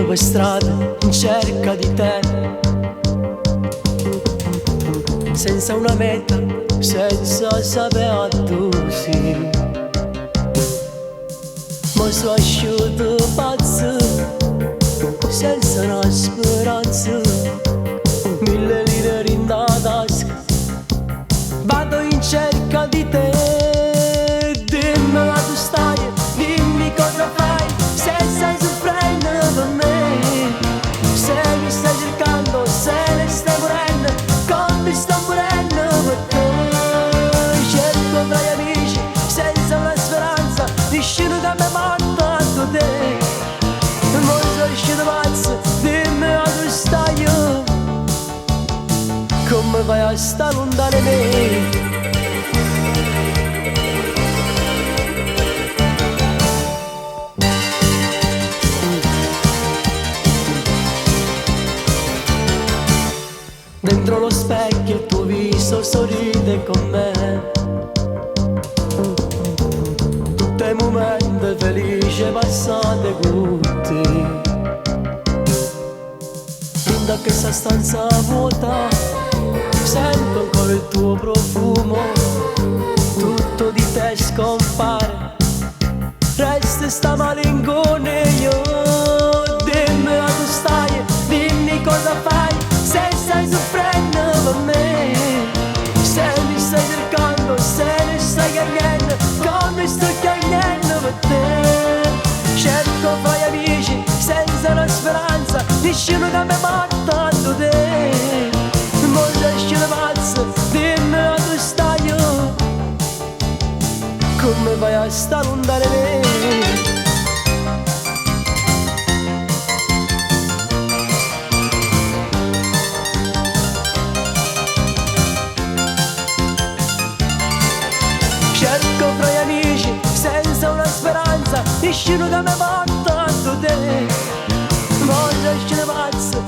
per strada in cerca di te, senza una meta, senza sapere tu sì. Ma sono asciutto pazzo, senza una speranza, 1000 lire in tasca, vado in cerca di te. Dimmi la tua storia, dimmi cosa fai, se stai soffrendo per me, se mi stai cercando, se ne stai morendo, come sto morendo per te. Cerco tra gli amici, senza una speranza, nessuno che mi porta a te. Ma sono uscito pazzo, dimmi la tua storia, come vai a stare lontano da me. Dentro lo specchio il tuo viso sorride con me, tutti i momenti felici passati con te. In questa stanza vuota sento ancora il tuo profumo, tutto di te scompare, resta sta malinconia. Dimmi la tua storia, dimmi cosa fai, se stai soffrendo per me, se mi stai cercando, se ne stai chiedendo, come sto chiedendo per te. Cerco fra gli amici, senza una speranza, nessuno che mi porta a te. Ma sei uscito pazzo, dimmi la tua storia, come vai a stare lontano da me. Cerco fra gli amici, senza una speranza, nessuno che mi porta a te. Ma sei uscito pazzo,